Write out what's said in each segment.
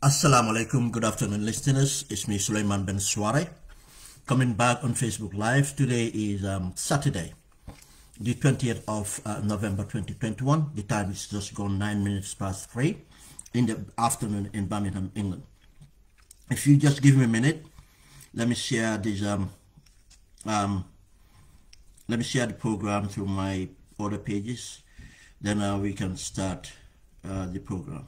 Assalamu alaikum, good afternoon listeners, it's me Sulaiman Ben Sware, coming back on Facebook Live. Today is Saturday, the 20th of November 2021, the time is just gone 9 minutes past 3 in the afternoon in Birmingham, England. If you just give me a minute, let me share this, let me share the program through my other pages, then we can start the program.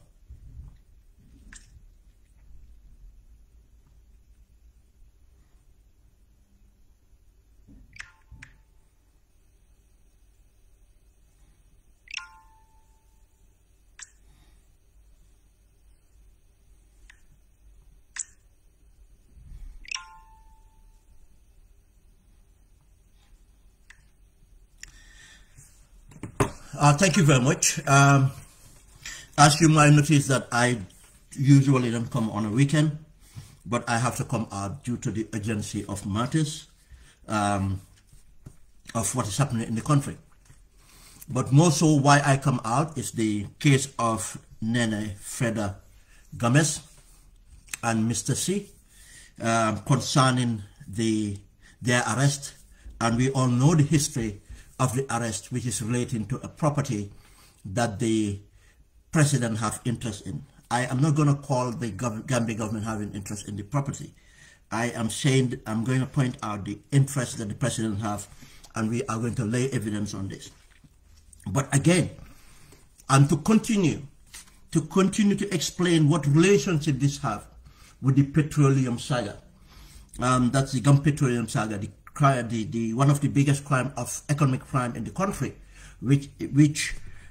Thank you very much. As you might notice that I usually don't come on a weekend, but I have to come out due to the urgency of matters of what is happening in the country. But more so why I come out is the case of Neneh Freda Gomez and Mr. C concerning their arrest, and we all know the history of the arrest, which is relating to a property that the president have interest in. I am not going to call the Gambia government having interest in the property. I am saying that I'm going to point out the interest that the president have, and we are going to lay evidence on this. But again, and to continue to explain what relationship this have with the petroleum saga. That's the Gampetroleum saga, the one of the biggest crime of economic crime in the country, which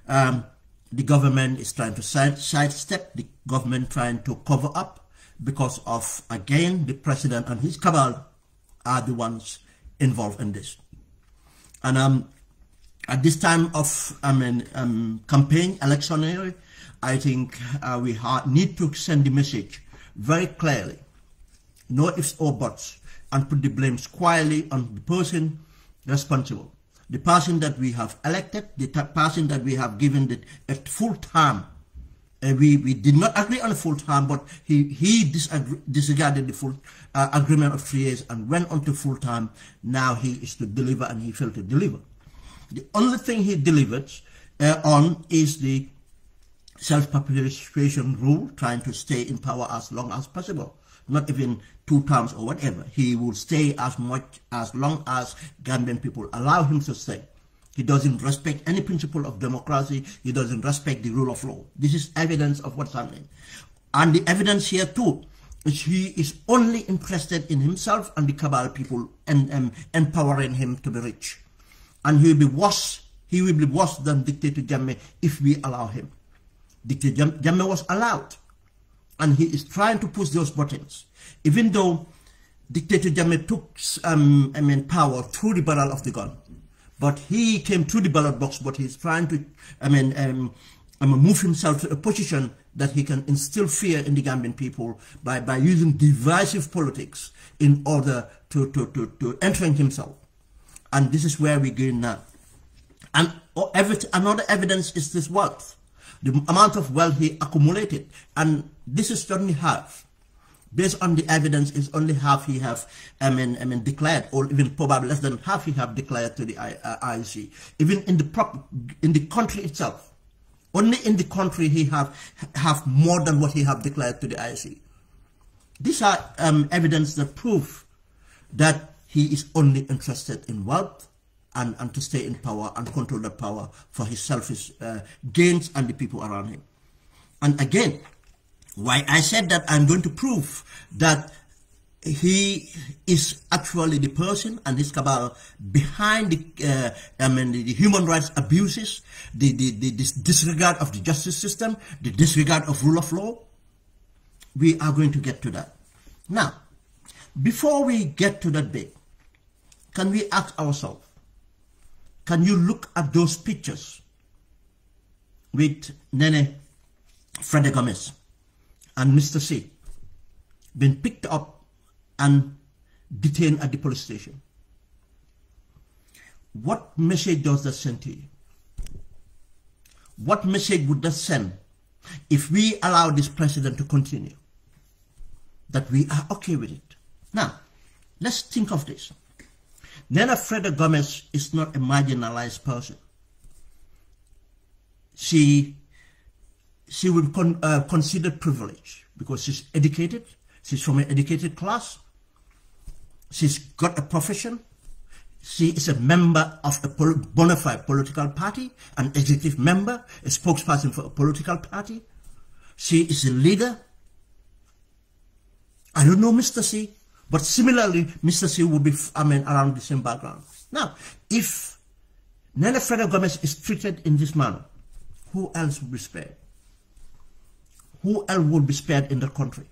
the government is trying to sidestep, the government trying to cover up, because of, again, the president and his cabal are the ones involved in this. And at this time of campaign electionary, I think we need to send the message very clearly, no ifs or buts, and put the blame squarely on the person responsible. The person that we have elected, the person that we have given a full term. We did not agree on a full term, but he disregarded the full agreement of 3 years and went on to full term. Now he is to deliver, and he failed to deliver. The only thing he delivered on is the self-perpetuation rule, trying to stay in power as long as possible. Not even 2 terms or whatever. He will stay as long as Gambian people allow him to stay. He doesn't respect any principle of democracy. He doesn't respect the rule of law. This is evidence of what's happening. And the evidence here too is he is only interested in himself and the cabal people and empowering him to be rich. And he will be worse. He will be worse than Dictator Jammeh if we allow him. Dictator Jammeh was allowed, and he is trying to push those buttons, even though Dictator Jammeh took power through the barrel of the gun. But he came through the ballot box, but he's trying to move himself to a position that he can instill fear in the Gambian people by using divisive politics in order to entrench himself. And this is where we go now. And another evidence is this wealth. The amount of wealth he accumulated, and this is certainly half. Based on the evidence, it's only half he have, declared, or even probably less than half he have declared to the IEC. Even in the country itself, only in the country he have more than what he have declared to the IEC. These are evidence that prove that he is only interested in wealth and to stay in power and control the power for his selfish gains and the people around him. And again, why I said that I'm going to prove that he is actually the person and his cabal behind the human rights abuses, the disregard of the justice system, the disregard of rule of law. We are going to get to that. Now, before we get to that bit, can we ask ourselves, can you look at those pictures with Neneh, Freddy Gomez, and Mr. C been picked up and detained at the police station? What message does that send to you? What message would that send if we allow this president to continue? That we are okay with it. Now, let's think of this. Neneh Freddy Gomez is not a marginalized person. She would consider privilege because she's educated, she's from an educated class, she's got a profession, she is a member of a bona fide political party, an executive member, a spokesperson for a political party. She is a leader. I don't know Mr. C, but similarly, Mr. C will be, around the same background. Now, if Neneh Freddy Gomez is treated in this manner, who else will be spared? Who else will be spared in the country?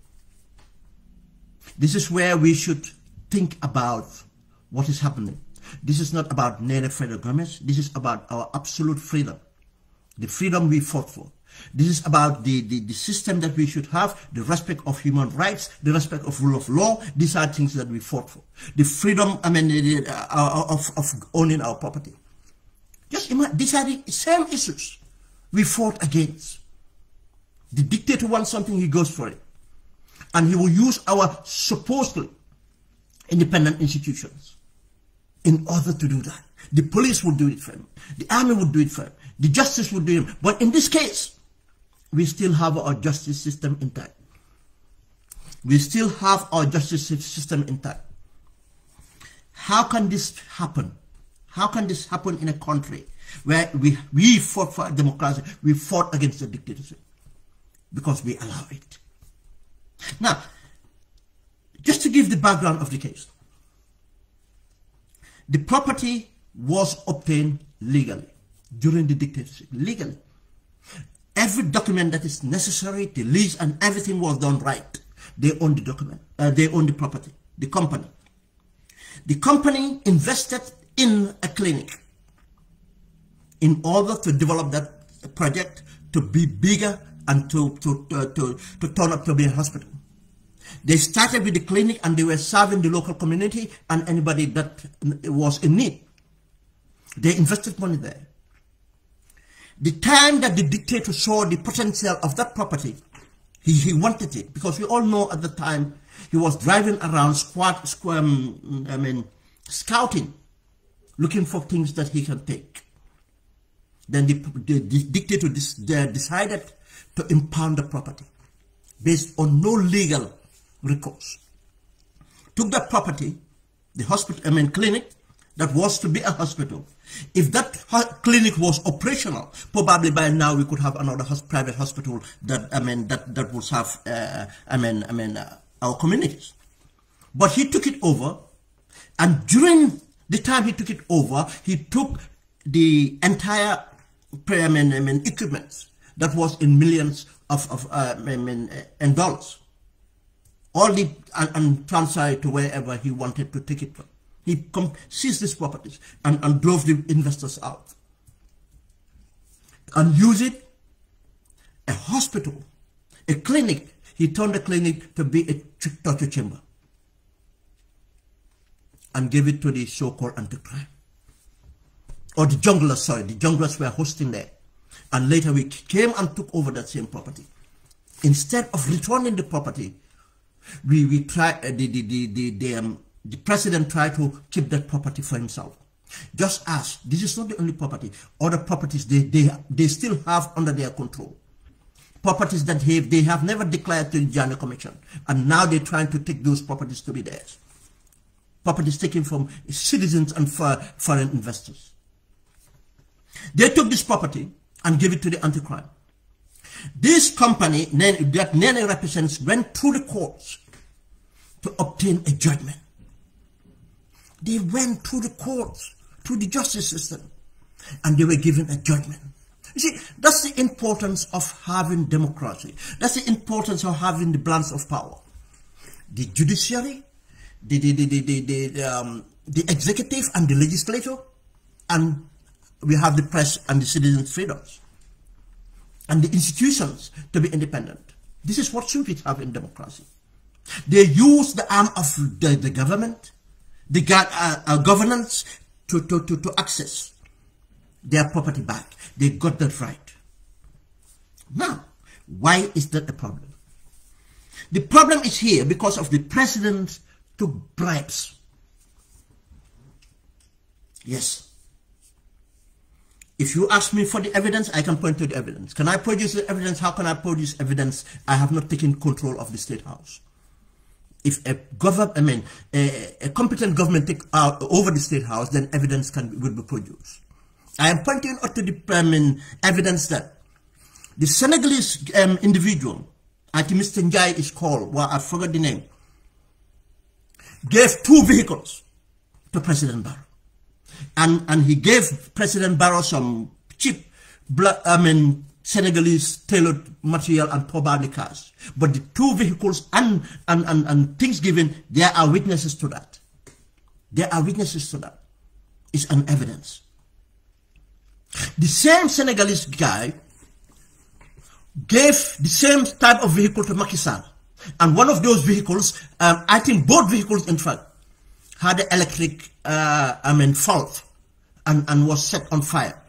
This is where we should think about what is happening. This is not about Neneh Freddy Gomez. This is about our absolute freedom, the freedom we fought for. This is about the system that we should have, the respect of human rights, the respect of rule of law. These are things that we fought for. The freedom, of owning our property. Just imagine, these are the same issues we fought against. The dictator wants something, he goes for it. And he will use our supposedly independent institutions in order to do that. The police will do it for him. The army will do it for him. The justice will do it. But in this case, we still have our justice system intact. We still have our justice system intact. How can this happen? How can this happen in a country where we fought for democracy, we fought against the dictatorship? Because we allow it. Now, just to give the background of the case, the property was obtained legally during the dictatorship, legally. Every document that is necessary, the lease and everything was done right. They own the document, they own the property, the company. The company invested in a clinic in order to develop that project to be bigger and to turn up to be a hospital. They started with the clinic and they were serving the local community and anybody that was in need. They invested money there. The time that the dictator saw the potential of that property, he wanted it, because we all know at the time he was driving around scouting, looking for things that he can take. Then the dictator decided to impound the property based on no legal recourse. Took that property, the hospital, clinic that was to be a hospital. If that clinic was operational, probably by now we could have another private hospital that that would serve our communities. But he took it over, and during the time he took it over, he took the entire equipment that was in millions of dollars, all the and transferred it to wherever he wanted to take it from. He seized these properties and drove the investors out and used it, a hospital, a clinic. He turned the clinic to be a torture chamber and gave it to the so-called anti-crime. Or the junglers, sorry, the junglers were hosting there. And later we came and took over that same property. Instead of returning the property We try the president tried to keep that property for himself. Just as this is not the only property, other properties they still have under their control. Properties that they have never declared to the Journal Commission, and now they're trying to take those properties to be theirs. Properties taken from citizens and foreign investors. They took this property and gave it to the anti-crime. This company that Neneh represents went through the courts to obtain a judgment. They went through the courts, through the justice system, and they were given a judgment. You see, that's the importance of having democracy. That's the importance of having the balance of power. The judiciary, the executive and the legislature, and we have the press and the citizens' freedoms, and the institutions to be independent. This is what should we have in democracy. They use the arm of the government, the governance to access their property back. They got that right. Now, why is that a problem? The problem is here because of the president took bribes. Yes. If you ask me for the evidence, I can point to the evidence. Can I produce the evidence? How can I produce evidence? I have not taken control of the State House. If a competent government take over the State House, then evidence will be produced. I am pointing out to the evidence that the Senegalese individual, I think Mr. Njai is called, well, I forgot the name, gave 2 vehicles to President Barrow. And he gave President Barrow some cheap, Senegalese tailored material and probably cars. But the 2 vehicles and things given, there are witnesses to that. There are witnesses to that. It's an evidence. The same Senegalese guy gave the same type of vehicle to Macky Sall. And one of those vehicles, I think both vehicles in fact, had the electric fault and was set on fire.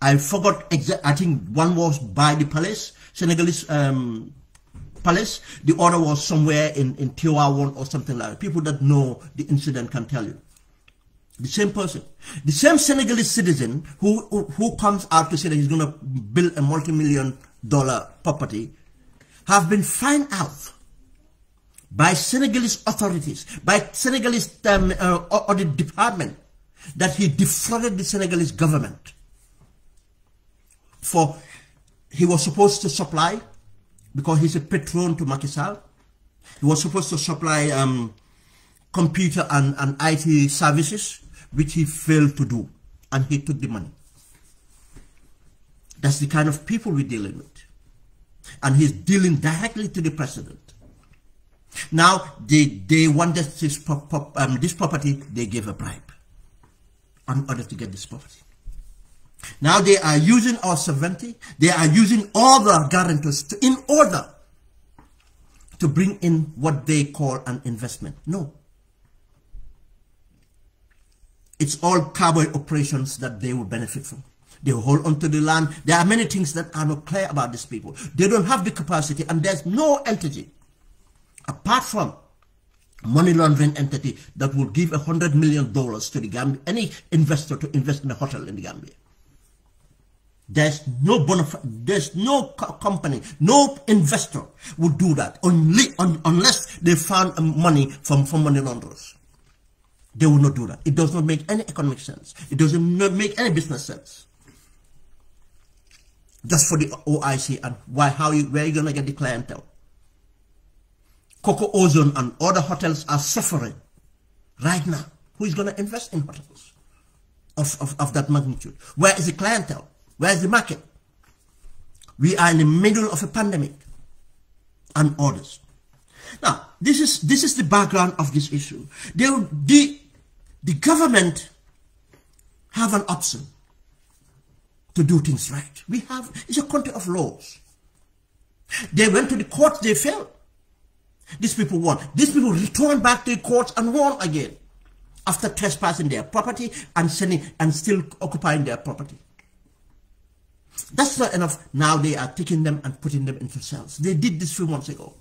I forgot exactly. I think one was by the palace, Senegalese palace. The other was somewhere in Tivaouane or something like that. People that know the incident can tell you. The same person, the same Senegalese citizen who comes out to say that he's going to build a multi-million-dollar property, have been found out by Senegalese authorities, by Senegalese audit department, that he defrauded the Senegalese government. For he was supposed to supply, because he's a patron to Macky Sall, he was supposed to supply computer and IT services, which he failed to do, and he took the money. That's the kind of people we're dealing with. And he's dealing directly to the president. Now, they wanted this property, they gave a bribe in order to get this property. Now they are using our sovereignty, they are using all the guarantors in order to bring in what they call an investment. No. It's all cowboy operations that they will benefit from. They will hold onto the land. There are many things that are not clear about these people. They don't have the capacity, and there's no entity apart from money laundering entity that will give $100 million to the Gambia, any investor to invest in a hotel in the Gambia. There's no there's no company, no investor would do that unless they found money from money launderers. They will not do that. It does not make any economic sense. It doesn't make any business sense. Just for the OIC and where are you going to get the clientele? Coco Ozone and other hotels are suffering right now. Who is going to invest in hotels of that magnitude? Where is the clientele? Where is the market? We are in the middle of a pandemic and others. Now, this is the background of this issue. The government have an option to do things right. It's a country of laws. They went to the courts, they failed. These people won. These people returned back to the courts and won again after trespassing their property and still occupying their property. That's not enough. Now they are taking them and putting them into cells. They did this 3 months ago.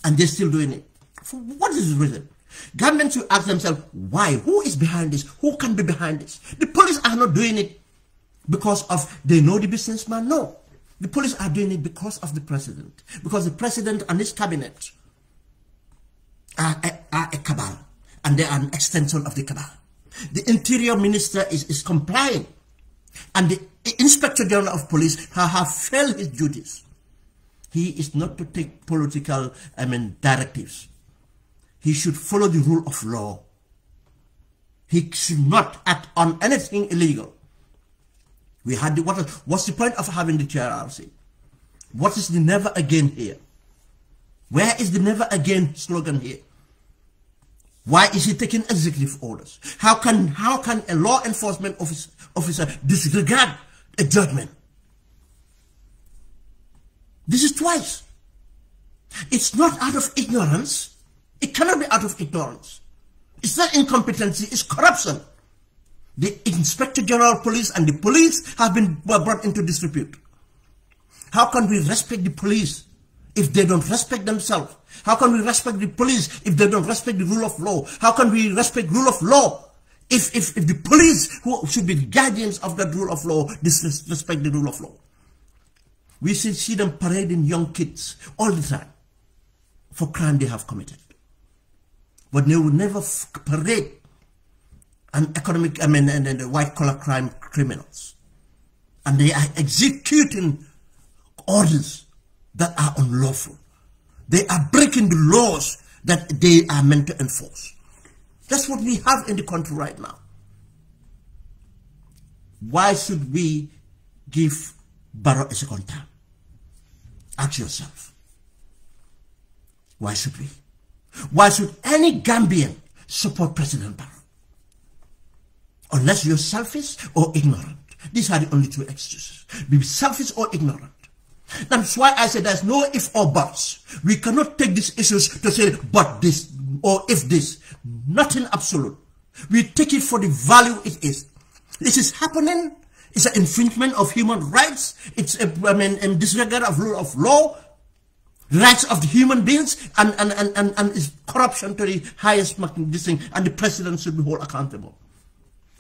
And they're still doing it. For what is the reason? Governments should ask themselves, why? Who is behind this? Who can be behind this? The police are not doing it because of they know the businessman. No. The police are doing it because of the president. Because the president and his cabinet are a cabal. And they are an extension of the cabal. The interior minister is complying. And the inspector general of police have failed his duties. He is not to take political, directives. He should follow the rule of law. He should not act on anything illegal. We had what's the point of having the TRRC? What is the never again here? Where is the never again slogan here? Why is he taking executive orders? How can a law enforcement officer disregard a judgment? This is twice. It's not out of ignorance. It cannot be out of ignorance. It's not incompetency, it's corruption. The Inspector General of Police and the police have been brought into disrepute. How can we respect the police if they don't respect themselves? How can we respect the police if they don't respect the rule of law? How can we respect rule of law if the police, who should be the guardians of that rule of law, disrespect the rule of law? We see them parading young kids all the time for crime they have committed. But they will never parade and white-collar crime criminals. And they are executing orders that are unlawful. They are breaking the laws that they are meant to enforce. That's what we have in the country right now. Why should we give Barrow a second term? Ask yourself. Why should we? Why should any Gambian support President Barrow? Unless you're selfish or ignorant. These are the only two excuses. Be selfish or ignorant. That's why I said there's no if or buts. We cannot take these issues to say but this or if this. Nothing absolute. We take it for the value it is. This is happening. It's an infringement of human rights. It's a disregard of rule of law, rights of the human beings, and it's corruption to the highest this thing, and the president should be held accountable.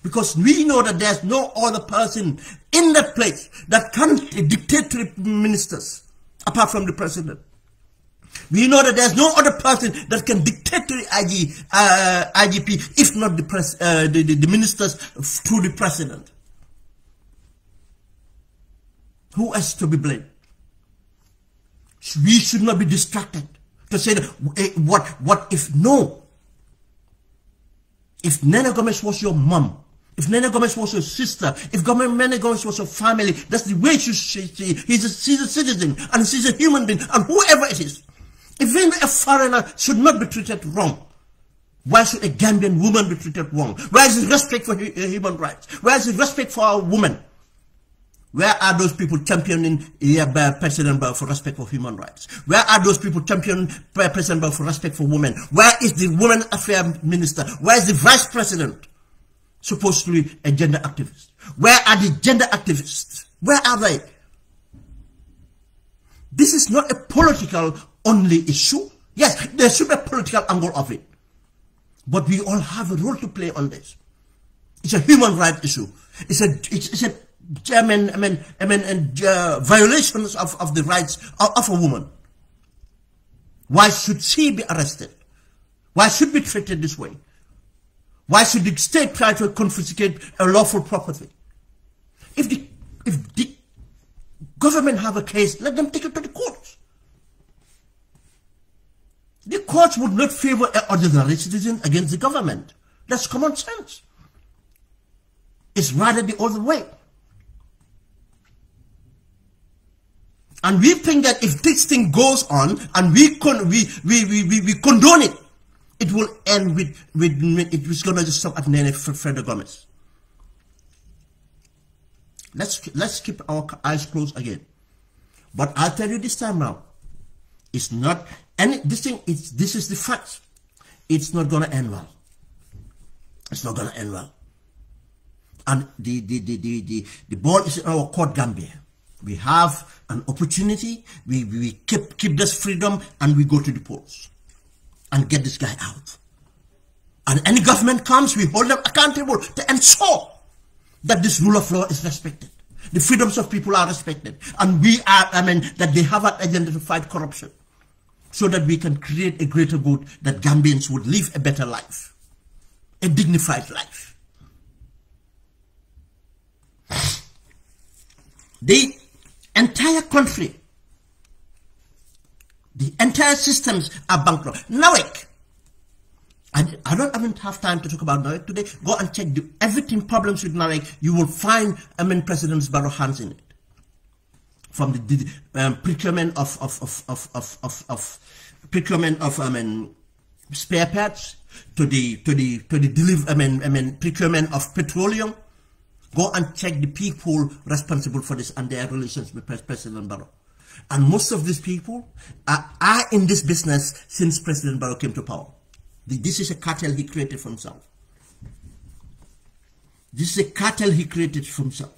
Because we know that there's no other person in that place that can dictate to the ministers apart from the president. We know that there's no other person that can dictate to the IGP if not the ministers through the president. Who else to be blamed? We should not be distracted to say that, what if no? If Neneh Gomez was your mom, if Neneh Gomez was your sister, if Neneh Gomez was your family, that's the way she's a citizen and she's a human being and whoever it is. Even a foreigner should not be treated wrong. Why should a Gambian woman be treated wrong? Where is the respect for human rights? Where is the respect for our women? Where are those people championing President Barrow for respect for human rights? Where are those people championing President Barrow for respect for women? Where is the Women Affairs Minister? Where is the Vice President? Supposed to be a gender activist. Where are the gender activists? Where are they? This is not a political only issue. Yes, there should be a political angle of it. But we all have a role to play on this. It's a human rights issue. It's a violations of the rights of a woman. Why should she be arrested? Why should be treated this way? Why should the state try to confiscate a lawful property? If the government have a case, let them take it to the courts. The courts would not favor an ordinary citizen against the government. That's common sense. It's rather the other way. And we think that if this thing goes on and we condone it, it will end with it was going to just stop at Neneh Frederick Gomez. Let's keep our eyes closed again. But I'll tell you this time now, it's not this is the fact. It's not going to end well. It's not going to end well. And the ball is in our court, Gambia. We have an opportunity. We keep this freedom and we go to the polls and get this guy out. And any government comes, we hold them accountable to ensure that this rule of law is respected. The freedoms of people are respected. And that they have an agenda to fight corruption so that we can create a greater good, that Gambians would live a better life, a dignified life. The entire country, the entire systems are bankrupt. NAWEC, I don't even have time to talk about NAWEC today. Go and check everything problems with NAWEC. You will find President Barrow hands in it. From the procurement of spare parts to the procurement of petroleum. Go and check the people responsible for this and their relations with President Barrow. And most of these people are in this business since President Barrow came to power. This is a cartel he created for himself. This is a cartel he created for himself.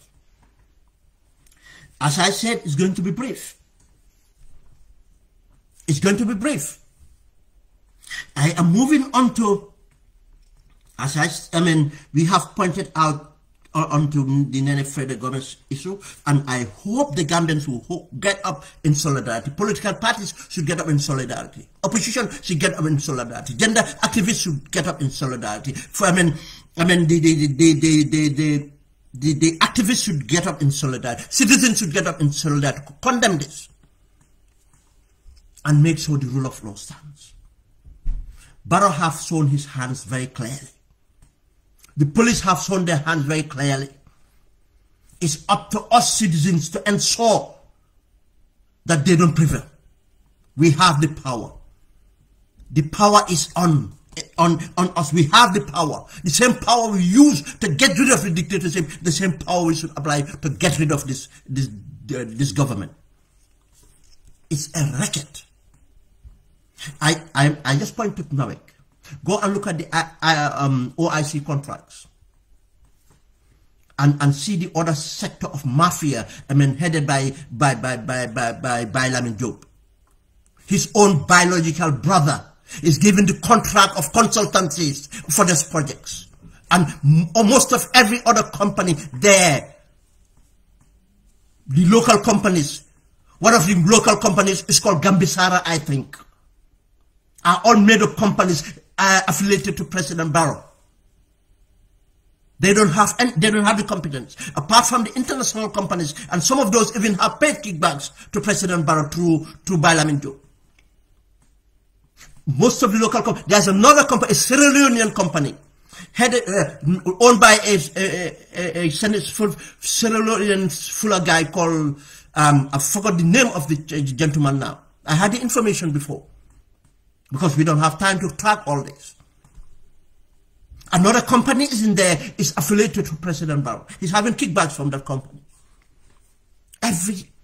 As I said, it's going to be brief. It's going to be brief. I am moving on to, we have pointed out onto the Neneh Federal Gomez issue, and I hope the Gambians will get up in solidarity. Political parties should get up in solidarity. Opposition should get up in solidarity. Gender activists should get up in solidarity. The activists should get up in solidarity. Citizens should get up in solidarity. Condemn this and make sure the rule of law stands. Barrow have shown his hands very clearly. The police have shown their hands very clearly. It's up to us citizens to ensure that they don't prevail. We have the power. The power is on us. We have the power. The same power we use to get rid of the dictatorship, the same power we should apply to get rid of this government. It's a racket. I just pointed to NAWEC. Go and look at the OIC contracts and see the other sector of mafia, headed by Lamin Job. His own biological brother is given the contract of consultancies for these projects. And most of every other company there, the local companies, one of the local companies is called Gambisara, I think, are all made of companies affiliated to President Barrow. They don't have the competence. Apart from the international companies, and some of those even have paid kickbacks to President Barrow through Bailaminjo. Most of the local companies. There's another company, a Sierra Leonean company, headed owned by a Sierra Leonean fuller guy called I forgot the name of the gentleman now. I had the information before, because we don't have time to track all this. Another company is in there, is affiliated to President Barrow. He's having kickbacks from that company.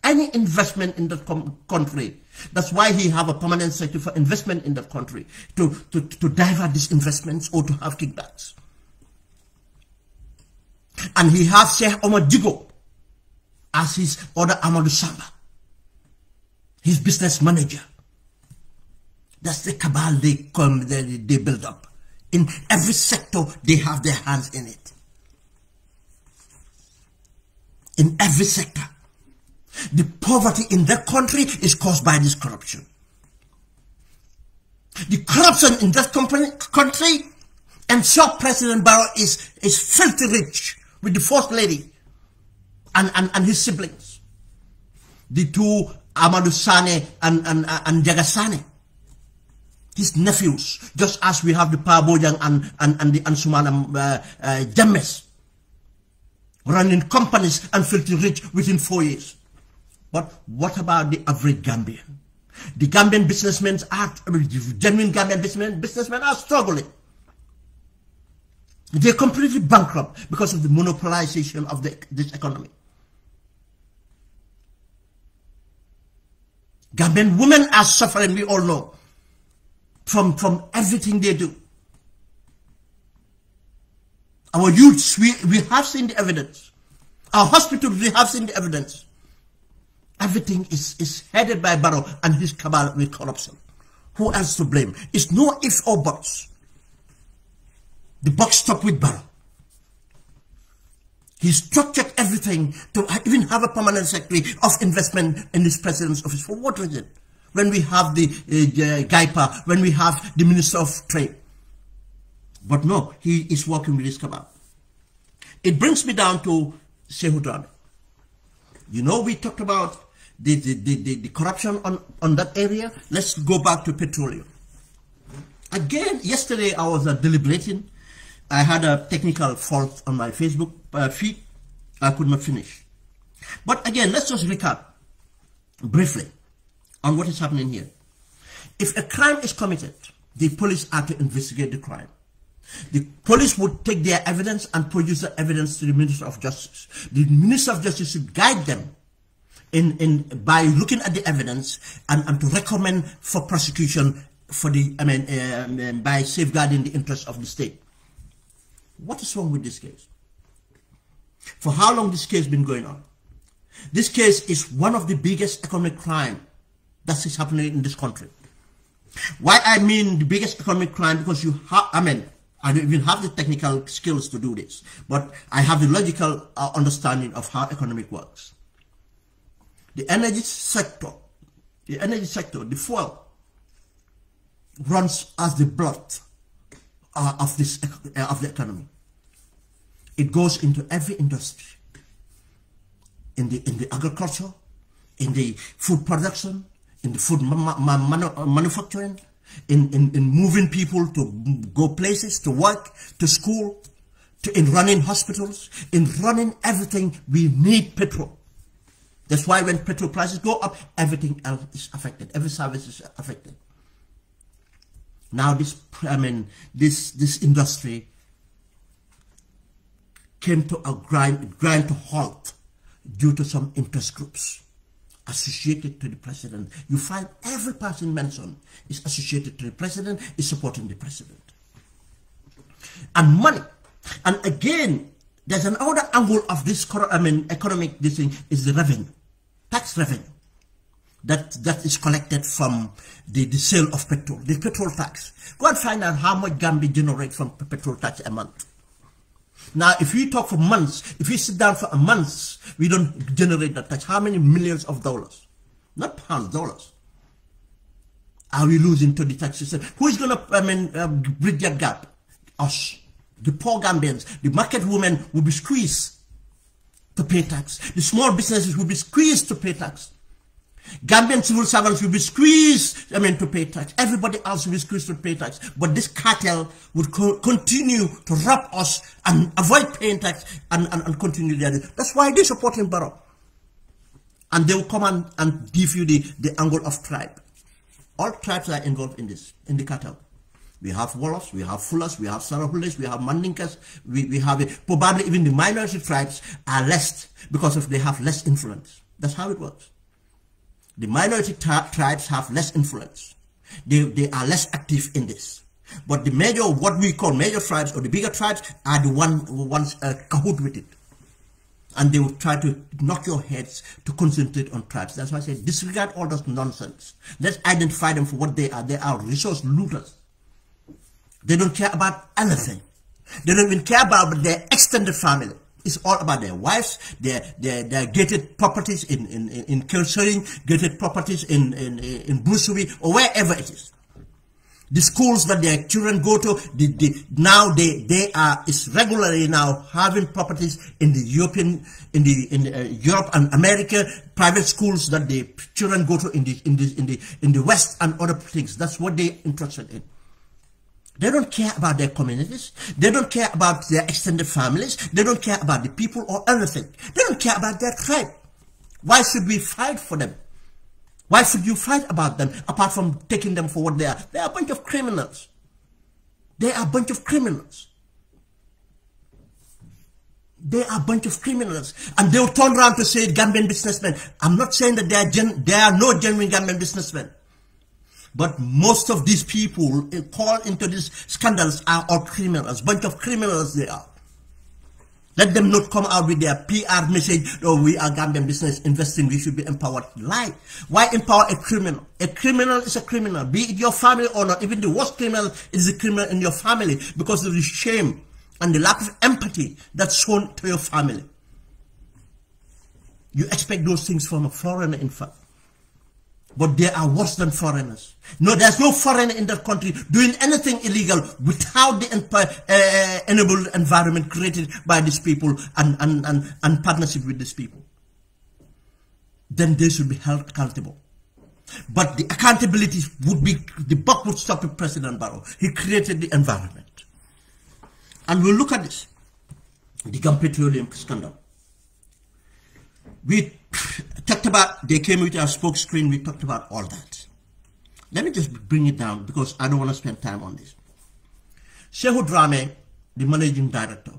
Any investment in that country, that's why he have a permanent secretary for investment in that country, to divert these investments or to have kickbacks. And he has Sheikh Omar Digo as his other Amadou Samba, his business manager. That's the cabal they build up. In every sector, they have their hands in it. In every sector. The poverty in that country is caused by this corruption. The corruption in that country ensures President Barrow is filthy rich with the First Lady and his siblings. The two Amadou Sane and Jaga Sane. His nephews, just as we have the Pabojang and the Ansumana James running companies and filthy rich within 4 years. But what about the average Gambian? The Gambian businessmen are, genuine Gambian businessmen are struggling. They're completely bankrupt because of the monopolization of this economy. Gambian women are suffering, we all know, from everything they do. Our youths, we have seen the evidence. Our hospitals, we have seen the evidence. Everything is headed by Barrow and his cabal with corruption. Who else to blame? It's no ifs or buts. The buck stopped with Barrow. He structured everything to even have a permanent secretary of investment in this president's office. For what reason? When we have the GAIPA, when we have the Minister of Trade. But no, he is working with his cabal. It brings me down to Sehu Drame. You know, we talked about the corruption on that area. Let's go back to petroleum. Again, yesterday I was deliberating. I had a technical fault on my Facebook feed. I could not finish. But again, let's just recap briefly on what is happening here. If a crime is committed, the police are to investigate the crime. The police would take their evidence and produce the evidence to the Minister of Justice. The Minister of Justice should guide them by looking at the evidence and to recommend for prosecution for the by safeguarding the interests of the state. What is wrong with this case? For how long this case has been going on? This case is one of the biggest economic crime that is happening in this country. Why I mean the biggest economic crime? Because you have, I don't even have the technical skills to do this, but I have the logical understanding of how economic works. The energy sector, the fuel, runs as the blood of the economy. It goes into every industry, in the agriculture, in the food production, in the food manufacturing, in moving people to go places, to work, to school, in running hospitals, in running everything. We need petrol. That's why when petrol prices go up, everything else is affected. Every service is affected. Now this industry came to a grind to halt due to some interest groups associated to the president. You find every person mentioned is associated to the president, is supporting the president. And money. And again, there's another angle of this economic this thing is the revenue. Tax revenue. That is collected from the sale of petrol, the petrol tax. Go and find out how much Gambia generates from petrol tax a month. Now, if we talk for months, if we sit down for a month, we don't generate that tax. How many millions of dollars? Not pounds, dollars. Are we losing to the tax system? Who is going to bridge that gap? Us. The poor Gambians, the market women will be squeezed to pay tax. The small businesses will be squeezed to pay tax. Gambian civil servants will be squeezed, to pay tax. Everybody else will be squeezed to pay tax. But this cartel would continue to rob us and avoid paying tax and continue their. That's why they're supporting Barrow. And they will come and give you the angle of tribe. All tribes are involved in this, in the cartel. We have Wolofs, we have Fullers, we have Sarahulis, we have Mandinkas, we have probably even the minority tribes are less because they have less influence. That's how it works. The minority tribes have less influence. They are less active in this. But the major, what we call major tribes or the bigger tribes are the ones cahoot with it. And they will try to knock your heads to concentrate on tribes. That's why I say disregard all those nonsense. Let's identify them for what they are. They are resource looters. They don't care about anything. They don't even care about their extended family. It's all about their wives, their gated properties in Kilsering, gated properties in Brusubi, or wherever it is. The schools that their children go to, now they are regularly now having properties in the Europe and America, private schools that the children go to in the West and other things. That's what they're interested in. They don't care about their communities. They don't care about their extended families. They don't care about the people or anything. They don't care about their tribe. Why should we fight for them? Why should you fight about them apart from taking them for what they are? They are a bunch of criminals. They are a bunch of criminals. They are a bunch of criminals. And they'll turn around to say Gambian businessmen. I'm not saying that there are no genuine Gambian businessmen. But most of these people caught into these scandals are all criminals. Bunch of criminals they are. Let them not come out with their PR message, oh, we are Gambian business investing, we should be empowered. Lie. Why empower a criminal? A criminal is a criminal, be it your family or not. Even the worst criminal is a criminal in your family because of the shame and the lack of empathy that's shown to your family. You expect those things from a foreigner, in fact. But they are worse than foreigners. No, there's no foreigner in that country doing anything illegal without the enabled environment created by these people and partnership with these people. Then they should be held accountable. But the accountability would be, the buck would stop with President Barrow. He created the environment. And we'll look at this. The Gampetroleum scandal. We talked about, they came with our spokescreen, we talked about all that. Let me just bring it down because I don't want to spend time on this. Shehu Drame, the managing director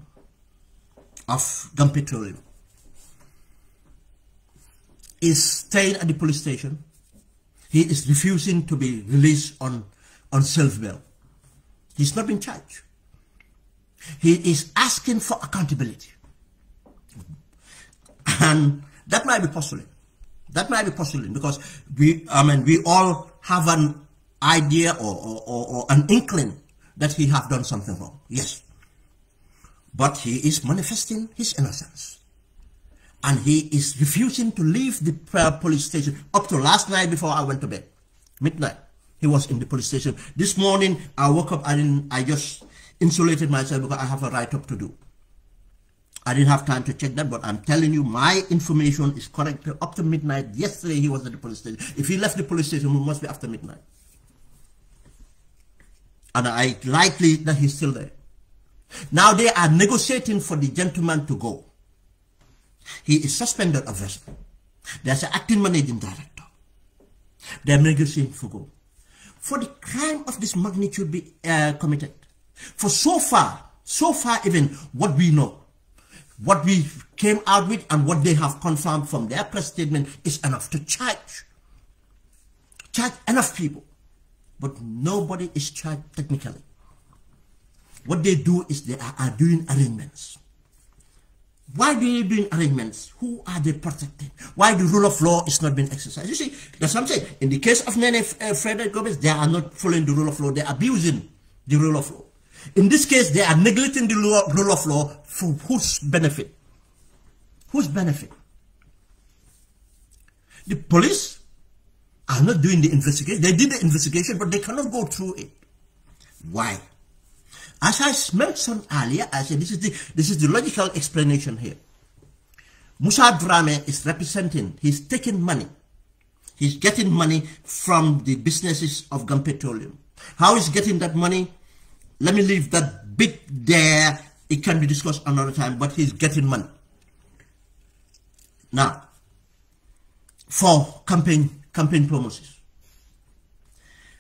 of Gampetroleum, is staying at the police station. He is refusing to be released on self-bail. He's not been charged. He is asking for accountability. And that might be puzzling. That might be puzzling because we all have an idea or an inkling that he have done something wrong. Yes. But he is manifesting his innocence. And he is refusing to leave the police station up to last night before I went to bed. Midnight. He was in the police station. This morning I woke up and I just insulated myself because I have a write-up to do. I didn't have time to check that, but I'm telling you, my information is correct. Up to midnight, yesterday he was at the police station. If he left the police station, it must be after midnight. And I likely that he's still there. Now they are negotiating for the gentleman to go. He is suspended of arrest. There's an acting managing director. They're negotiating for go. For the crime of this magnitude be committed. For so far even what we know, what we came out with and what they have confirmed from their press statement is enough to charge enough people. But nobody is charged technically. What they do is they are doing arraignments. Why are they doing arraignments? Who are they protecting? Why the rule of law is not being exercised? You see, that's what I'm saying. In the case of Neneh, Frederick Gomez, they are not following the rule of law. They are abusing the rule of law. In this case, they are neglecting the rule of law for whose benefit? Whose benefit? The police are not doing the investigation. They did the investigation, but they cannot go through it. Why? As I mentioned earlier, I said this is the logical explanation here. Musa Drame is representing, he's taking money. He's getting money from the businesses of Gampetroleum. How is getting that money? Let me leave that bit there. It can be discussed another time, but he's getting money. Now, for campaign promotions.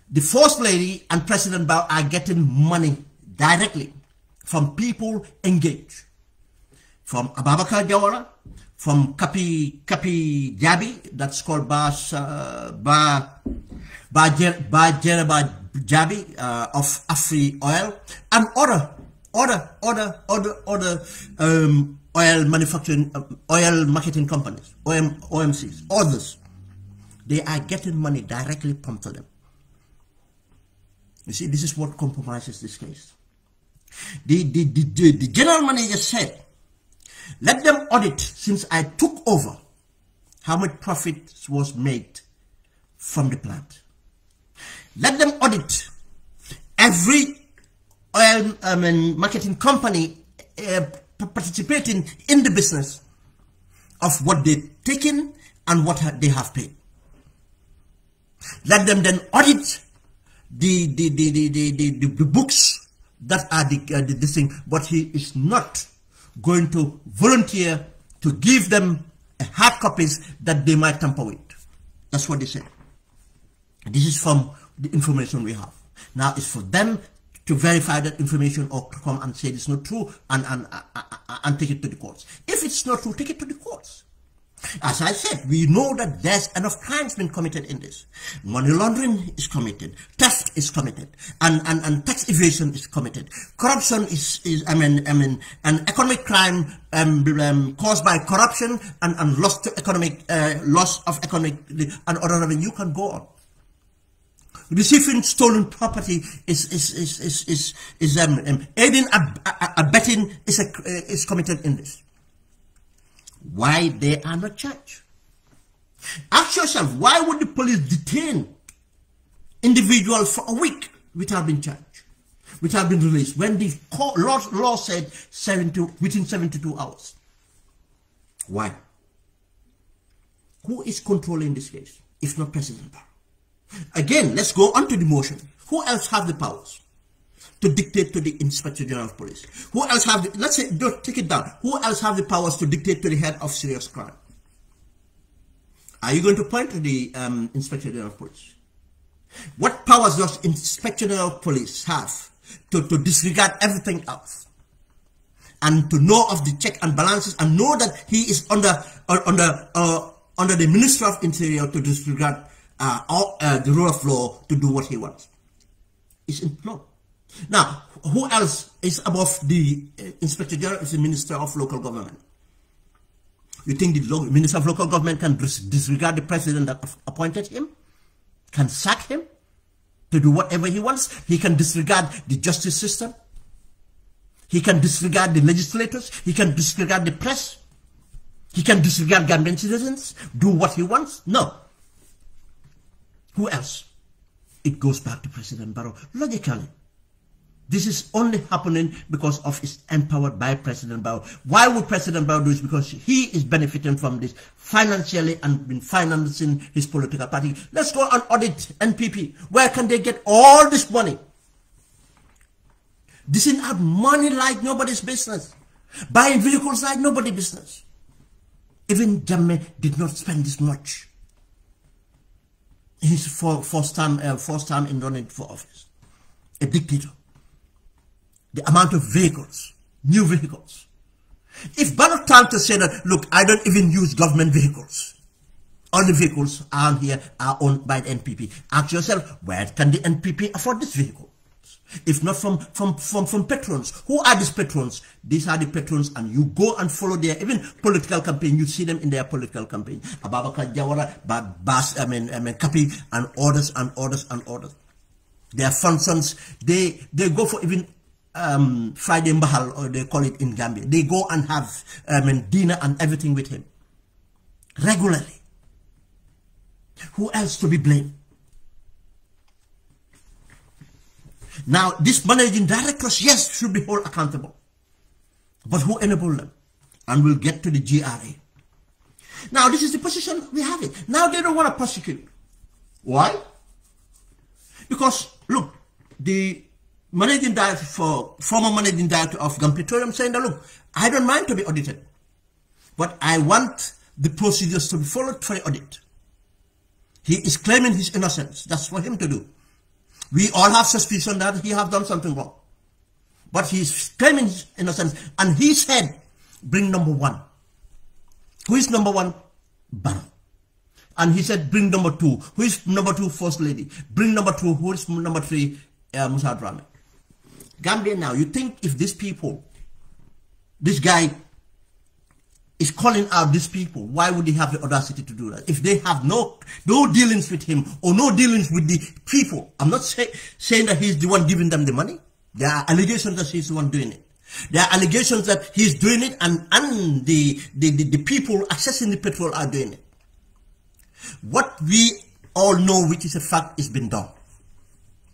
The First Lady and President Barrow are getting money directly from people engaged. From Ababakar Jawara, from Kapi Jabi, that's called Jereba Jabi of Afri Oil, and other oil manufacturing, oil marketing companies, OMCs, others. They are getting money directly pumped to them. You see, this is what compromises this case. The general manager said, let them audit, since I took over, how much profit was made from the plant. Let them audit every oil marketing company participating in the business of what they've taken and what they have paid. Let them then audit the books that are this thing, but he is not going to volunteer to give them hard copies that they might tamper with. That's what they said. This is from the information we have. Now it's for them to verify that information or to come and say it's not true and take it to the courts. If it's not true, take it to the courts. As I said, we know that there's enough crimes been committed in this. Money laundering is committed, theft is committed, and tax evasion is committed. Corruption is an economic crime caused by corruption and loss of economic and other revenue. You can go on. Receiving stolen property is aiding abetting is committed in this. Why they are not charged? Ask yourself, why would the police detain individuals for a week without being charged, without being released, when the law said within 72 hours? Why? Who is controlling this case, if not President Barrow? Again, let's go on to the motion. Who else have the powers to dictate to the Inspector General of Police? Who else have the, let's say, don't take it down. Who else have the powers to dictate to the head of serious crime? Are you going to point to the Inspector General of Police? What powers does Inspector General of Police have to disregard everything else and to know of the check and balances and know that he is under the Minister of Interior to disregard the rule of law to do what he wants? It's in law. Now, who else is above the Inspector General? Is the Minister of Local Government. You think the Minister of Local Government can disregard the President that appointed him? Can sack him to do whatever he wants? He can disregard the justice system? He can disregard the legislators? He can disregard the press? He can disregard Gambian citizens? Do what he wants? No. Who else? It goes back to President Barrow. Logically, this is only happening because of it's empowered by President Barrow. Why would President Barrow do this? Because he is benefiting from this financially and been financing his political party. Let's go and audit NPP. Where can they get all this money? Dishing out money like nobody's business. Buying vehicles like nobody's business. Even Jammeh did not spend this much in his first time in running for office. A dictator. The amount of vehicles, new vehicles. If Barrow trying to say that, look, I don't even use government vehicles. All the vehicles around here are owned by the NPP. Ask yourself, where can the NPP afford this vehicle? If not from patrons. Who are these patrons? These are the patrons, and you go and follow their even political campaign. You see them in their political campaign. Ababakar Jawara, Kapi, and others and others and others. Their functions, they go for even Friday Mbahal, or they call it in Gambia. They go and have dinner and everything with him regularly. Who else to be blamed? Now, these managing directors, yes, should be held accountable. But who enabled them? And we'll get to the GRA. Now, this is the position we have it. Now, they don't want to prosecute. Why? Because, look, the managing director former managing director of Gampetroleum saying that, look, I don't mind to be audited, but I want the procedures to be followed for the audit. He is claiming his innocence. That's for him to do. We all have suspicion that he have done something wrong. But he's claiming his innocence. And he said, bring number one. Who is number one? Barrow. And he said, bring number two. Who is number two? First Lady. Bring number two. Who is number three? Musa Drame. Gambia now, you think if these people, this guy is calling out these people, why would he have the audacity to do that? If they have no dealings with him or no dealings with the people. I'm not saying that he's the one giving them the money. There are allegations that he's the one doing it. There are allegations that he's doing it and the people accessing the petrol are doing it. What we all know, which is a fact, is been done.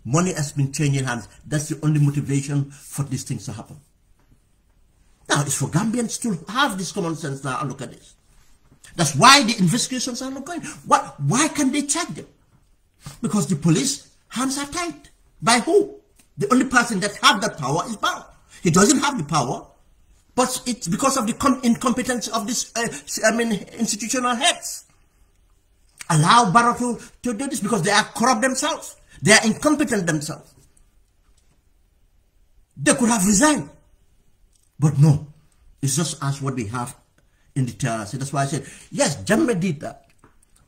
Money has been changing hands. That's the only motivation for these things to happen. Now, it's for Gambians to have this common sense now and look at this. That's why the investigations are not going. Why can't they check them? Because the police hands are tied. By who? The only person that have that power is Barrow. He doesn't have the power, but it's because of the incompetence of this, institutional heads. Allow Barrow to do this because they are corrupt themselves. They are incompetent themselves. They could have resigned. But no, it's just as what we have in the TRC. That's why I said, yes, Jammeh did that.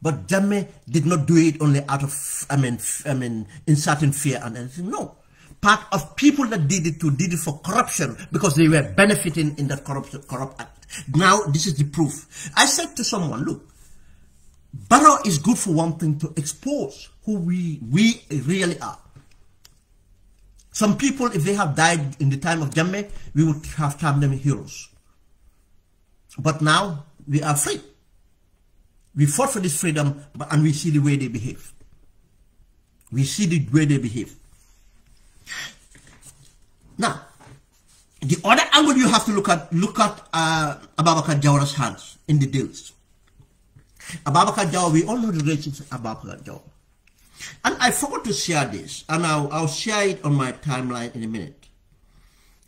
But Jammeh did not do it only out of, in certain fear and anything. No. Part of people that did it for corruption because they were benefiting in that corrupt act. Now, this is the proof. I said to someone, look, Barrow is good for one thing, to expose who we really are. Some people, if they have died in the time of Jammeh, we would have termed them heroes. But now, we are free. We fought for this freedom, and we see the way they behave. We see the way they behave. Now, the other angle you have to look at Ababakar Jawara's hands in the deals. Ababakar Jawara, we all know the relationship of Ababakar Jawara. And I forgot to share this, and I'll share it on my timeline in a minute.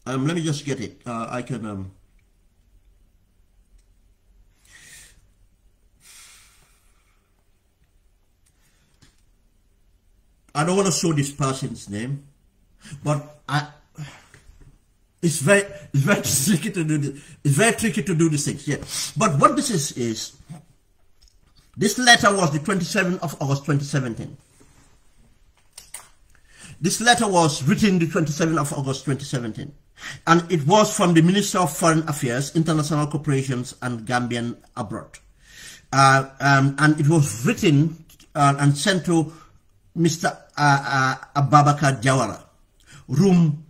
Let me just get it. I can... I don't want to show this person's name, but it's very tricky to do this. It's very tricky to do these things. Yeah. But what this is this letter was the 27th of August 2017. This letter was written the 27th of August 2017, and it was from the Minister of Foreign Affairs, International Corporations, and Gambian Abroad, and it was written and sent to Mr. Ababakar Jawara, room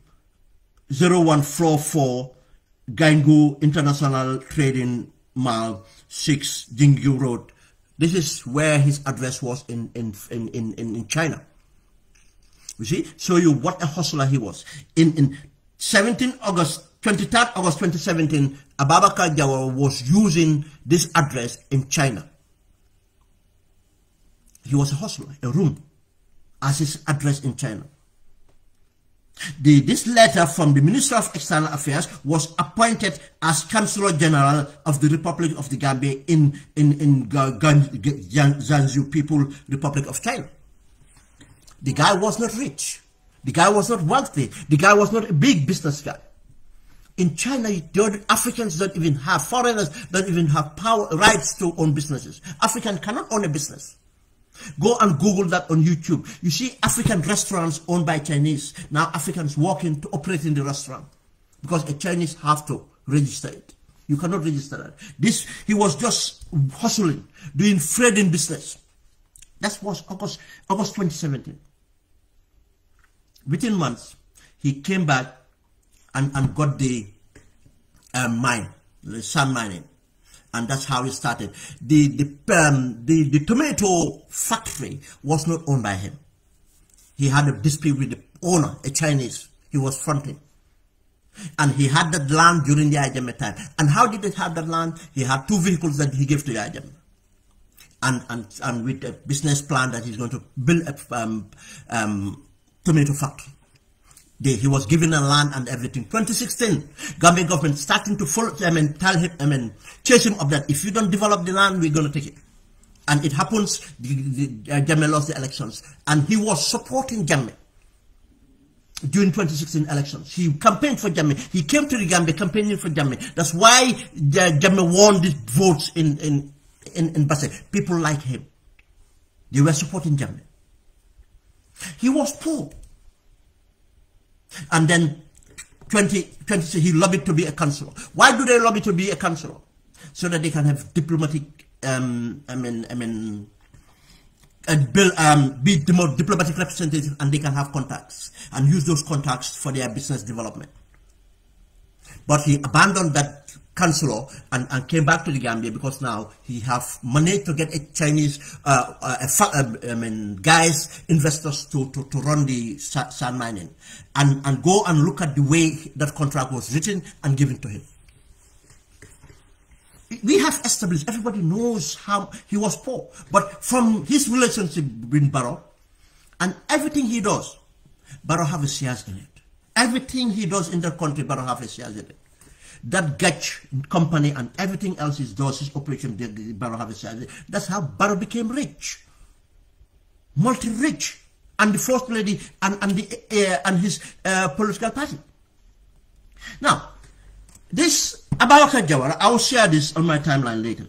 0144, Gaingu International Trading Mall, 6 Jingyu Road. This is where his address was in China. You see, show you what a hustler he was. In 23rd August 2017, Ababakar Jawara was using this address in China. He was a hustler, a room, as his address in China. This letter from the Minister of External Affairs was appointed as Consular General of the Republic of the Gambia in Zhangzhou People Republic of China. The guy was not rich. The guy was not wealthy. The guy was not a big business guy. In China, Africans don't even have, foreigners don't even have rights to own businesses. African cannot own a business. Go and Google that on YouTube. You see African restaurants owned by Chinese. Now Africans walk in to operate in the restaurant because a Chinese have to register it. You cannot register that. He was just hustling, doing trading business. That was August 2017. Within months, he came back and got the mine, the sand mining. And that's how it started. The tomato factory was not owned by him. He had a dispute with the owner, a Chinese. He was fronting. And he had that land during the Jammeh time. And how did he have that land? He had 2 vehicles that he gave to Jammeh. And with a business plan that he's going to build a tomato factory. He was given a land and everything. 2016, Gambian government starting to follow, tell him, chase him up that if you don't develop the land, we're going to take it. And it happens, Jammeh lost the elections. And he was supporting Jammeh during 2016 elections. He campaigned for Jammeh. He came to the Gambia campaigning for Jammeh. That's why Jammeh won these votes in Basse. People like him. They were supporting Jammeh. He was poor. And then 2020, he lobbied to be a councillor. Why do they lobby to be a councillor? So that they can have diplomatic, be the more diplomatic representative, and they can have contacts and use those contacts for their business development. But he abandoned that councillor and came back to the Gambia because now he have money to get a Chinese, guys, investors to run the sand mining, and go and look at the way that contract was written and given to him. We have established, everybody knows how he was poor, but from his relationship with Barrow and everything he does, Barrow have a shares in it. Everything he does in the country, Barrow have a shares in it. That Getch company and everything else he does, his operation, Barrow have a shares in it. That's how Barrow became rich, multi-rich, and the first lady and his political party. Now, this Ababakar Jawara, I will share this on my timeline later.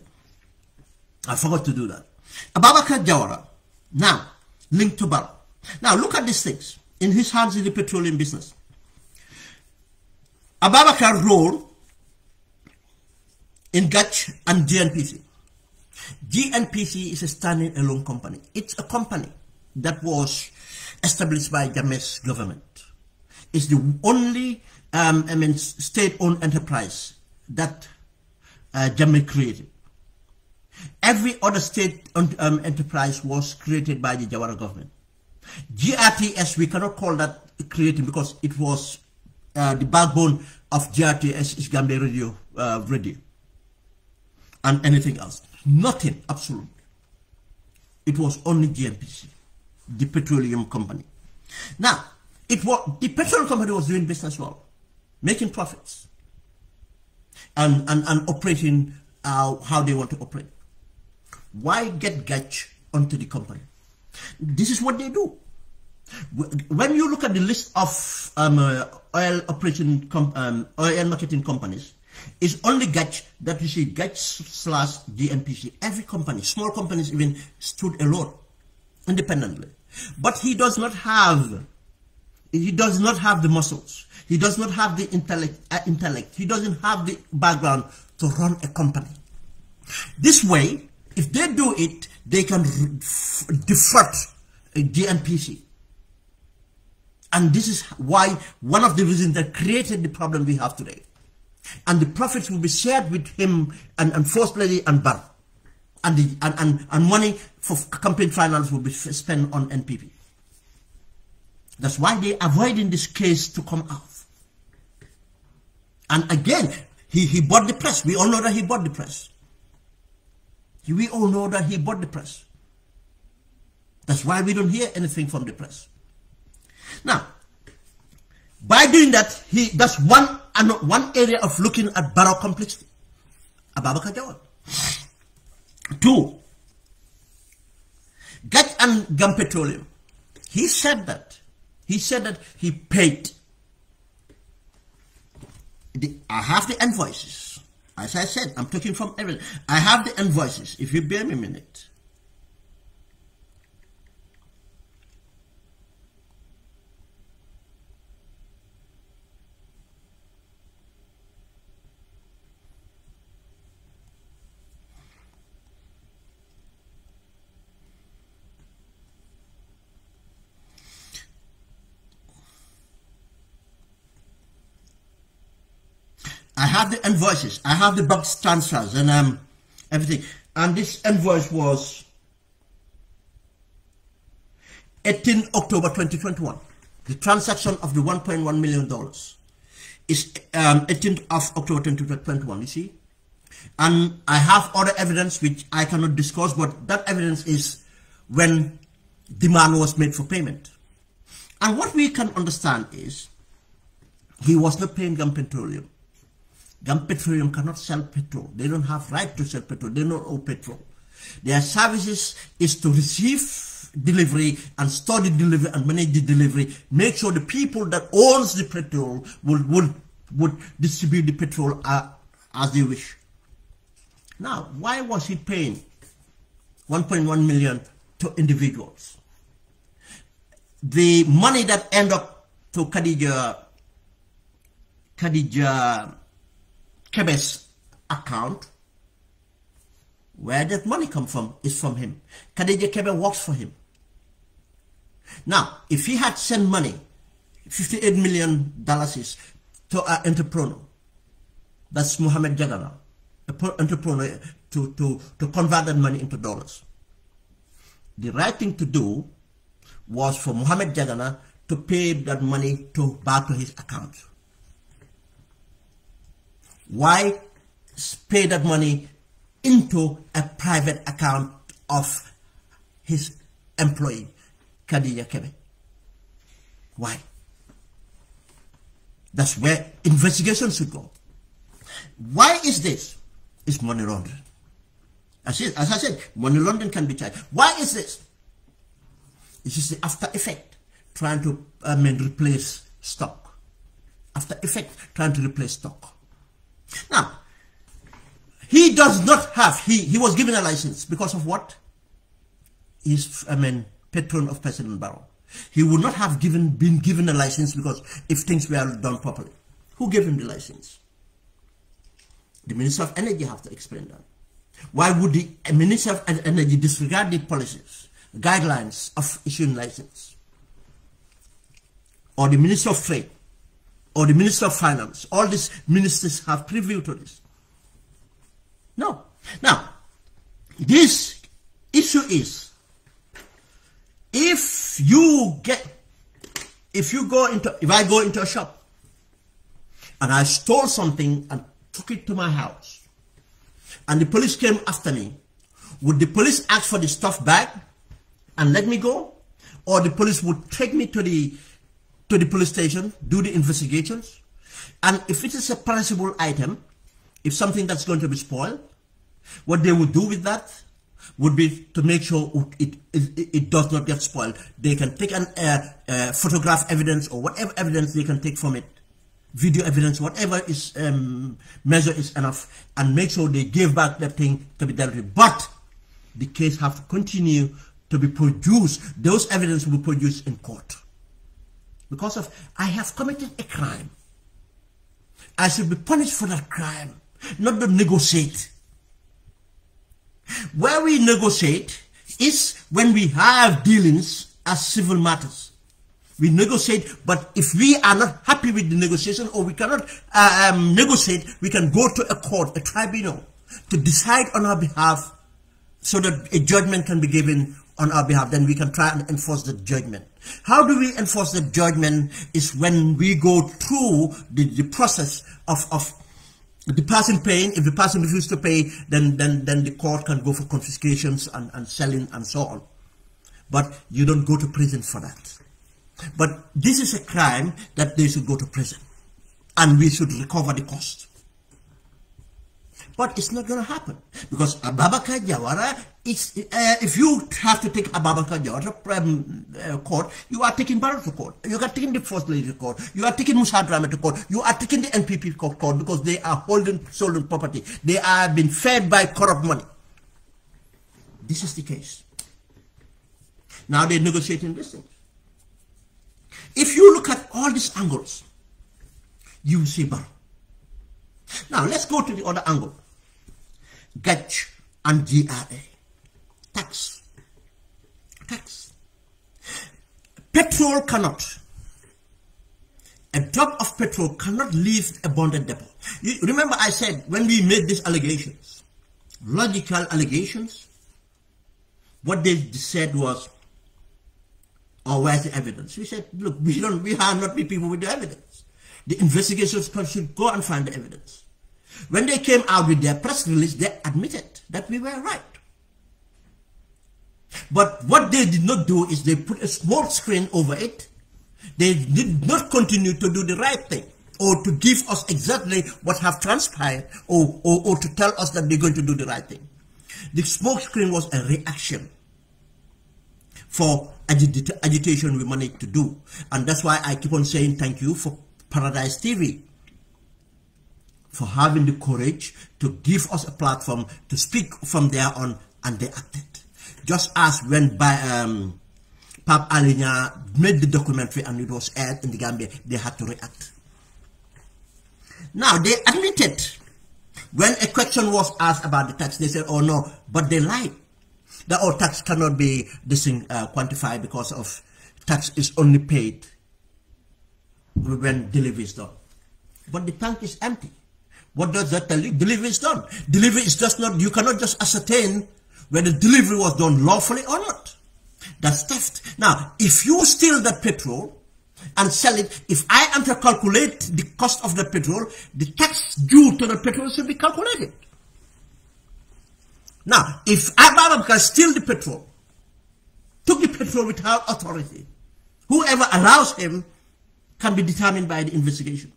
I forgot to do that. Ababakar Jawara, now linked to Barrow. Now look at these things. In his hands in the petroleum business. Ababakar's role in Gach and GNPC. GNPC is a standing alone company. It's a company that was established by Jammeh's government. It's the only state-owned enterprise that Jammeh created. Every other state-owned enterprise was created by the Jawara government. GRTS, we cannot call that creating because it was the backbone of GRTS is Gambia Radio, and anything else. Nothing, absolutely. It was only GNPC, the petroleum company. Now, the petroleum company was doing business well, making profits, and operating how they want to operate. Why get Gach onto the company? This is what they do. When you look at the list of oil marketing companies, it's only Gach that you see Gach/GNPC. Every company, small companies even stood alone, independently. But he does not have the muscles. He does not have the intellect. He doesn't have the background to run a company. This way, if they do it, they can defraud GNPC. And this is why one of the reasons that created the problem we have today. And the profits will be shared with him and First Lady and Barrow. And money for campaign finance will be spent on NPP. That's why they're avoiding this case to come out. And again, he bought the press. We all know that he bought the press. We all know that he bought the press. That's why we don't hear anything from the press. Now, by doing that, that's one area of looking at Barrow Complicity. Ababakar Jawara. 2. Gach and Gampetroleum. He said that he paid. I have the invoices. As I said, I'm talking from everything. I have the invoices. If you bear me a minute. I have the invoices, I have the bank transfers and everything. And this invoice was 18 October 2021. The transaction of the $1.1 million is 18th of October 2021, you see. And I have other evidence which I cannot discuss, but that evidence is when demand was made for payment. And what we can understand is he was not paying Gampetroleum. Gampetroleum cannot sell petrol. They don't have right to sell petrol. They don't owe petrol. Their services is to receive delivery and store the delivery and manage the delivery. Make sure the people that owns the petrol would distribute the petrol as they wish. Now, why was he paying 1.1 million to individuals? The money that ended up to Khadija Kebe's account, where that money come from is from him. Khadija Kebe works for him. Now, if he had sent money, $58 million to an entrepreneur, that's Mohammed Jagana, an entrepreneur, to convert that money into dollars. The right thing to do was for Mohammed Jagana to pay that money back to his account. Why pay that money into a private account of his employee, Khadija Kebe? Why? That's where investigation should go. Why is this? It's money laundering. As I said, money laundering can be charged. Why is this? This is the after effect, trying to replace stock. After effect, trying to replace stock. Now, he does not have, he was given a license because of what? He's, patron of President Barrow. He would not have been given a license because if things were done properly. Who gave him the license? The Minister of Energy have to explain that. Why would the Minister of Energy disregard the policies, guidelines of issuing license? Or the Minister of Trade? Or the Minister of Finance? All these ministers have preview to this. No. Now, this issue is, if I go into a shop and I stole something and took it to my house and the police came after me, would the police ask for the stuff back and let me go? Or the police would take me to the police station, do the investigations, and if it is a perishable item, if something that's going to be spoiled, what they would do with that would be to make sure it does not get spoiled. They can take an photograph evidence or whatever evidence they can take from it, video evidence, whatever is measure is enough, and make sure they give back that thing to be dealt with. But the case have to continue to be produced. Those evidence will be produced in court. Because of, I have committed a crime. I should be punished for that crime, not to negotiate. Where we negotiate is when we have dealings as civil matters. We negotiate, but if we are not happy with the negotiation or we cannot negotiate, we can go to a court, a tribunal, to decide on our behalf so that a judgment can be given on our behalf. Then we can try and enforce the judgment. How do we enforce the judgment? Is when we go through the process of the person paying. If the person refuses to pay, then the court can go for confiscations and selling and so on. But you don't go to prison for that. But this is a crime that they should go to prison. And we should recover the cost. But it's not going to happen. Because Ababakar Jawara, if you have to take Ababakar Jawara to court, you are taking Barrow to court. You are taking the First Lady to court. You are taking Musa Drame to court. You are taking the NPP to court because they are holding stolen property. They are being fed by corrupt money. This is the case. Now they're negotiating this thing. If you look at all these angles, you will see Barrow. Now let's go to the other angle. GACH and GRA. Tax. Petrol cannot. A drop of petrol cannot leave a bonded depot. You remember I said when we made these allegations, logical allegations, what they said was, oh, where's the evidence? We said, look, we are not the people with the evidence. The investigations should go and find the evidence. When they came out with their press release, they admitted that we were right. But what they did not do is they put a small screen over it. They did not continue to do the right thing or to give us exactly what have transpired or to tell us that they're going to do the right thing. The smoke screen was a reaction for agitation we managed to do. And that's why I keep on saying thank you for Paradise TV for having the courage to give us a platform to speak from there on, and they acted. Just as when Pap Alinya made the documentary and it was aired in the Gambia, they had to react. Now, they admitted, when a question was asked about the tax, they said, oh no, but they lied. That all tax cannot be quantified because of tax is only paid when delivery is done. But the tank is empty. What does that tell you? Delivery is done. Delivery is just not, you cannot just ascertain whether delivery was done lawfully or not. That's theft. Now, if you steal that petrol and sell it, if I am to calculate the cost of the petrol, the tax due to the petrol should be calculated. Now, if Ababakar steal the petrol, took the petrol without authority, whoever allows him can be determined by the investigation.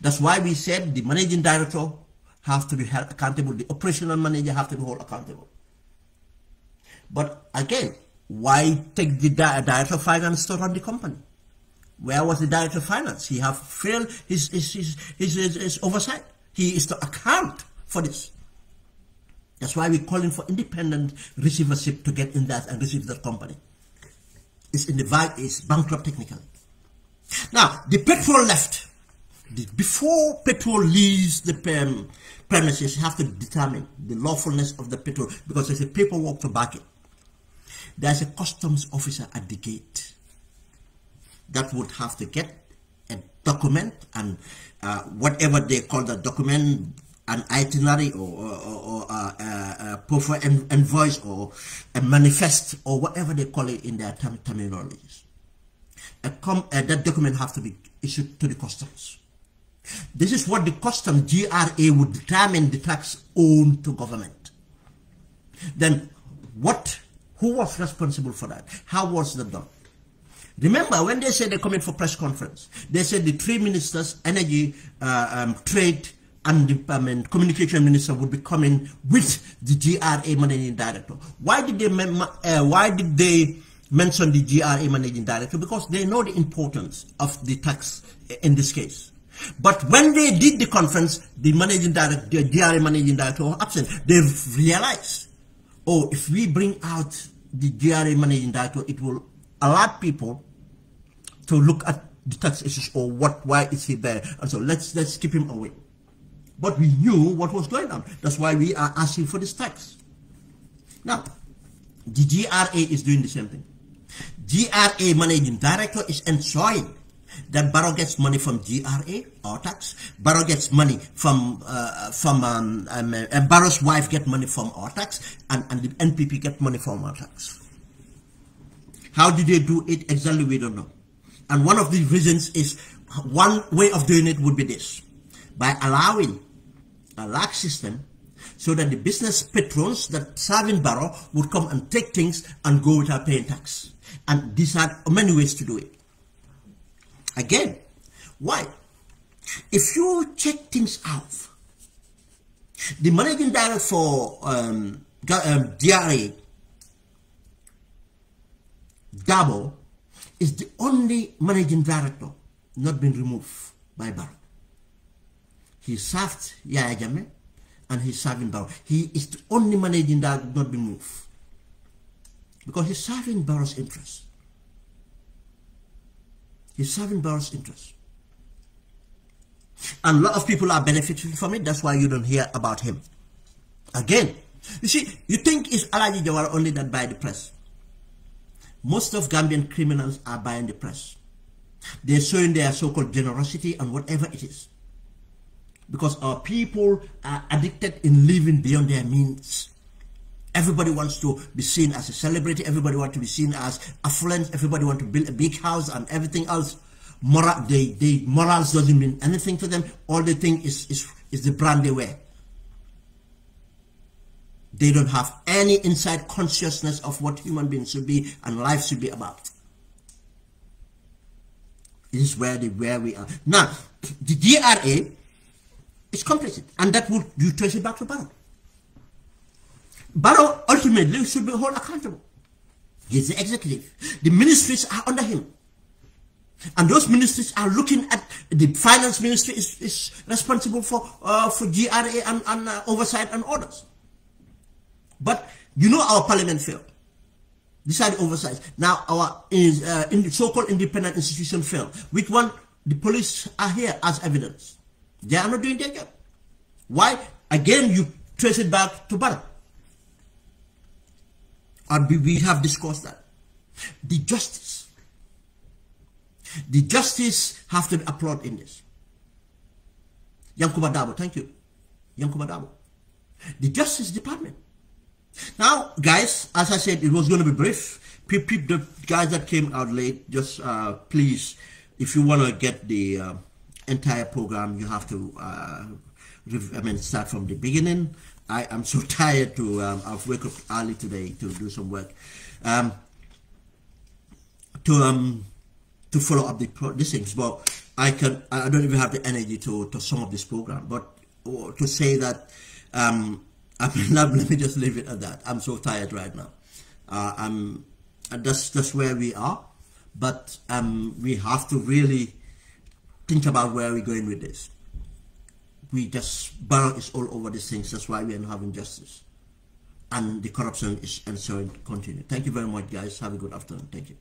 That's why we said the managing director has to be held accountable, the operational manager has to be held accountable. But again, why take the director of finance to run the company? Where was the Director of Finance? He have failed his oversight. He is to account for this. That's why we're calling for independent receivership to get in that and receive that company. It's bankrupt technically. Now, the Pitfall left. Before Pitfall leaves the premises, you have to determine the lawfulness of the Pitfall, because there's a paperwork to back it. There's a customs officer at the gate that would have to get a document, and whatever they call the document, an itinerary or a proof of invoice or a manifest or whatever they call it in their terminologies. That document have to be issued to the customs. This is what the customs GRA would determine the tax owed to government. Then who was responsible for that? How was that done? Remember, when they said they're coming for press conference, they said the three ministers, energy, trade, and the communication minister would be coming with the GRA managing director. Why did they mention the GRA managing director? Because they know the importance of the tax in this case. But when they did the conference, the GRA managing director was absent. They realized, oh, if we bring out the GRA managing director, it will allow people to look at the tax issues, or why is he there, and so let's keep him away. But we knew what was going on. That's why we are asking for this tax. Now, the GRA is doing the same thing. GRA managing director is ensuring that Barrow gets money from GRA or tax. Barrow gets money from Barrow's wife get money from our tax, and the NPP get money from our tax. How did they do it exactly? We don't know. And one of the reasons is, one way of doing it would be this: by allowing a lax system so that the business patrons that serve in Barrow would come and take things and go without paying tax. And these are many ways to do it. Again, why? If you check things out, the managing director for DRA, Dabo, is the only managing director not been removed by Barrow. He served Yaya Jammeh and he's serving Barrow. He is the only managing director not been moved, because he's serving Barrow's interest. He's serving Barrow's interest. And a lot of people are benefiting from it. That's why you don't hear about him. Again, you see, you think it's Alaji Jawara only that buy the press. Most of Gambian criminals are buying the press. They're showing their so-called generosity and whatever it is. Because our people are addicted in living beyond their means. Everybody wants to be seen as a celebrity. Everybody wants to be seen as affluent. Everybody wants to build a big house and everything else. Morals doesn't mean anything to them. All they think is the brand they wear. They don't have any inside consciousness of what human beings should be and life should be about. This is where we are. Now, the GRA is complicit, and that would you trace it back to Barrow. Barrow ultimately should be held accountable. He's the executive. The ministries are under him. And those ministries are looking at the finance ministry is responsible for GRA and oversight and orders. But you know our parliament failed. These are the oversights. Now our so-called independent institution failed. Which one? The police are here as evidence. They are not doing their job. Why? Again, you trace it back to Barrow. And we have discussed that. The justice have to be applauded in this. Yankuba Dabo, thank you. Yankuba Dabo. The Justice Department. Now, guys, as I said, it was going to be brief. The guys that came out late, just please, if you want to get the entire program, you have to start from the beginning. I am so tired to I've wake up early today to do some work to follow up these things, but I don't even have the energy to sum up this program. But to say that let me just leave it at that. I'm so tired right now. That's where we are. but we have to really think about where we're going with this. Barrow is all over these things. That's why we are not having justice. And the corruption is ensuring to continue. Thank you very much, guys. Have a good afternoon. Thank you.